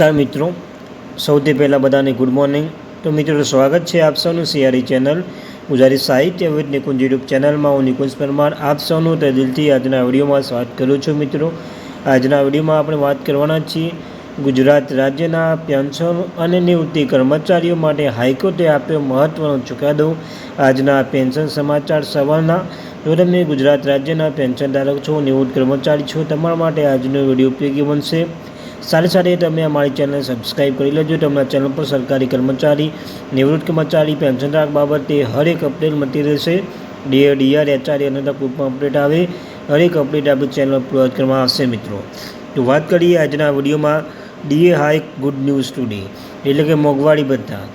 નમસ્કાર મિત્રો, સૌથી પહેલાં બધાને ગુડ મોર્નિંગ। તો મિત્રો સ્વાગત છે આપ સૌનું સિયારી ચેનલ ગુજરાતી સાહિત્ય વિદ નિકુંજ યુટ્યુબ ચેનલમાં। હું નિકુંજ પરમાર આપ સૌનું તે દિલથી આજના વિડીયોમાં સ્વાગત કરું છું। મિત્રો આજના વિડીયોમાં આપણે વાત કરવાના છીએ ગુજરાત રાજ્યના પેન્શન અને નિવૃત્તિ કર્મચારીઓ માટે હાઈકોર્ટે આપ્યો મહત્વનો ચુકાદો। આજના પેન્શન સમાચાર સવારના। જો તમે ગુજરાત રાજ્યના પેન્શનધારક છો, નિવૃત્ત કર્મચારી છો, તમારા માટે આજનો વિડીયો ઉપયોગી બનશે। સાથે સાથે તમે અમારી ચેનલ સબસ્ક્રાઈબ કરી લેજો। તમારા ચેનલ પર સરકારી કર્મચારી, નિવૃત્ત કર્મચારી, પેન્શનધારક બાબતે હરેક અપડેટ મળતી રહેશે। ડીઆર એચઆરએ અને કોઈ પણ અપડેટ આવે હરેક અપડેટ આપણી ચેનલ પર પ્રોવાઈડ કરવામાં આવશે। મિત્રો તો વાત કરીએ આજના વિડીયોમાં DA hike good news today, એટલે કે મોંઘવારી ભથ્થા।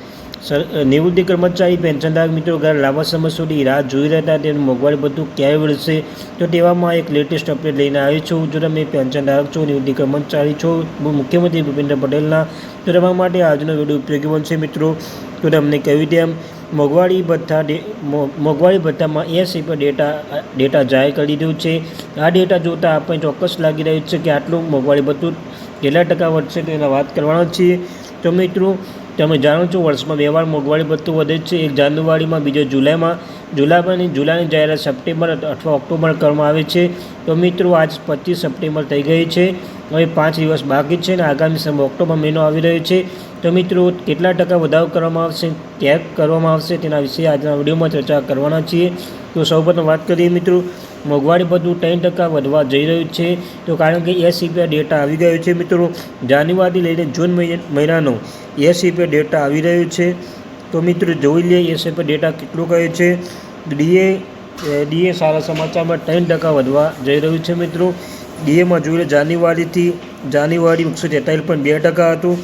નિવૃત્તિ કર્મચારી પેન્શનધારક મિત્રો ઘણા લાંબા સમય સુધી રાહ જોઈ રહ્યા હતા તેનું મોંઘવારી ભથ્થું ક્યારે મળશે, તો તેવામાં એક લેટેસ્ટ અપડેટ લઈને આવ્યો છું। જો તમે પેન્શનધારક છો, નિવૃત્તિ કર્મચારી છો મુખ્યમંત્રી ભૂપેન્દ્ર પટેલના, તો તમારા માટે આજનો વિડીયો ઉપયોગી બનશે। મિત્રો તો તમને કહ્યું તેમ મોંઘવારી ભથ્થામાં 80 પર ડેટા જાહેર કરી દીધું છે। આ ડેટા જોતાં આપણને ચોક્કસ લાગી રહ્યું છે કે આટલું મોંઘવારી ભથ્થું કેટલા ટકા વધશે તેના વાત કરવાના છીએ। તો મિત્રો તમે જાણો છો વર્ષમાં 2 વાર મોંઘવારી ભથ્થું વધે છે, એક જાન્યુઆરીમાં, બીજો જુલાઈમાં। જુલાઈની જાહેરાત સપ્ટેમ્બર અથવા ઓક્ટોબર કરવામાં આવે છે। તો મિત્રો આજ 25 સપ્ટેમ્બર થઈ ગઈ છે, હવે 5 દિવસ બાકી છે અને આગામી સમય ઓક્ટોબર મહિનો આવી રહ્યો છે। તો મિત્રો કેટલા ટકા વધારો કરવામાં આવશે, ક્યારે કરવામાં આવશે તેના વિશે આજના વિડીયોમાં ચર્ચા કરવાના છીએ। તો સૌપ્રથમ વાત કરીએ મિત્રો, મોંઘવારી ભથ્થું 3% વધવા જઈ રહ્યું છે। તો કારણ કે 80 પર ડેટા આવી ગયો છે। મિત્રો જાન્યુઆરી લઈને જૂન મહિનાનો 80 પર ડેટા આવી રહ્યો છે। તો મિત્રો જોઈ લઈએ 80 પર ડેટા કેટલું કહે છે। ડીએ સારા સમાચારમાં 3% વધવા જઈ રહ્યું છે। મિત્રો ડીએમાં જોઈ લે જાન્યુઆરી 143.2% હતું,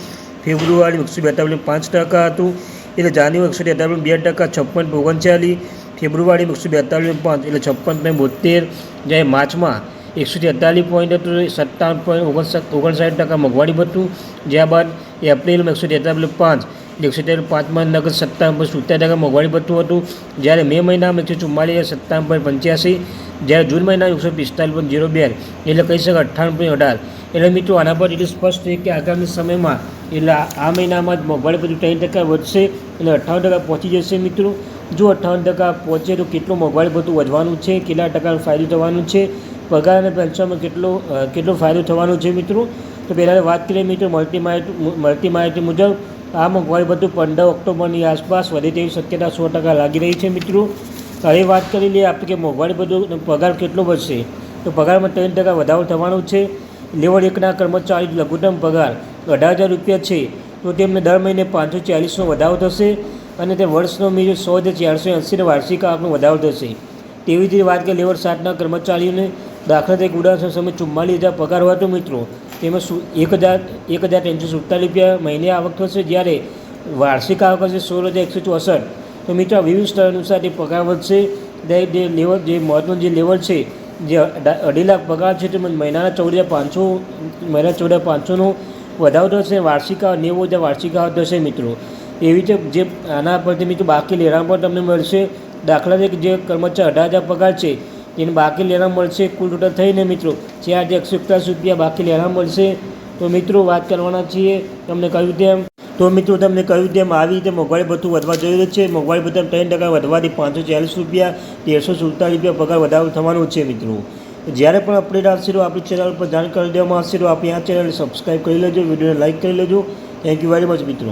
ફેબ્રુઆરી 142.5% હતું, એટલે જાન્યુઆરી 143.2%, 56.39, ફેબ્રુઆરી 142.5 એટલે 56.72, જ્યારે માર્ચમાં 143 પોઈન્ટ હતું, 57.59% મોંઘવારી ભથ્થું। જ્યાં બાદ એપ્રિલમાં 143.5 એટલે 143.5માં નગર 57.70% મોંઘવારી ભથ્થું હતું, જ્યારે મે મહિનામાં 144 57.85, જ્યારે જૂન મહિનામાં 145.02 એટલે કહી શકાય 58.18। એટલે મિત્રો આના પર એટલું સ્પષ્ટ છે કે આગામી સમયમાં એટલે આ મહિનામાં જ મોંઘવારી ભથ્થું 3% વધશે એટલે 58% પહોંચી જશે। મિત્રો જો 58% પહોંચે તો કેટલું મોંઘવારી ભથ્થું વધવાનું છે, કેટલા ટકાનો ફાયદો થવાનું છે, પગાર અને પેન્શનમાં કેટલો ફાયદો થવાનો છે। મિત્રો તો પહેલાં વાત કરીએ મિત્રો મળતી માહિતી મુજબ આ મોંઘવારી ભથ્થું 15 ઓક્ટોબરની આસપાસ વધે તેવી શક્યતા 100% લાગી રહી છે। મિત્રો હવે વાત કરી લઈએ આપણે કે મોંઘવારી ભથ્થું પગાર કેટલો વધશે, તો પગારમાં 3% વધારો થવાનો છે। લેવલ 1ના કર્મચારી લઘુત્તમ પગાર 18,000 રૂપિયા છે, તો તેમને દર મહિને 540નો વધારો થશે અને તે વર્ષનો મિનિમમ 100,480 વાર્ષિક આવકનો વધારો થશે। તેવી જ રીતે વાત કરીએ લેવલ 7ના કર્મચારીઓને, દાખલા તરીકે ઉદાહરણ સમય 44,000 પગાર હોય તો મિત્રો તેમાં 1,347 રૂપિયા મહિને આવક થશે, જ્યારે વાર્ષિક આવક હશે 16,164। તો મિત્રો આ વિવિધ સ્તર અનુસાર તે પગાર વધશે। જે મહત્વનું જે લેવલ છે, જે 2.5 લાખ પગાર છે, તે મહિનાના 14,500નો વધારો થશે, વાર્ષિક 90,000 વાર્ષિક આવક થશે। મિત્રો એવી રીતે જે આના પરથી મિત્રો બાકી લેણાં પણ તમને મળશે। દાખલા તરીકે જે કર્મચારી 18,000 પગાર છે તેને બાકી લેણાં મળશે, કુલ ટોટલ થઈને મિત્રો 4,181 રૂપિયા બાકી લેણાં મળશે। તો મિત્રો વાત કરવાના છીએ તમને કહ્યું તેમ આવી રીતે મોંઘવારી ભથ્થું વધવા જઈ રહ્યું છે। મોંઘવારી ભથ્થું 3% વધવાથી 540 રૂપિયા 1,347 રૂપિયા પગાર વધારો થવાનો છે। મિત્રો જ્યારે પણ અપડેટ આવશે તો આપણી ચેનલ પર જાણ કરી દેવામાં આવશે। તો આપણી આ ચેનલને સબસ્ક્રાઈબ કરી લેજો, વિડીયોને લાઇક કરી લેજો। થેન્ક યુ વેરી મચ મિત્રો।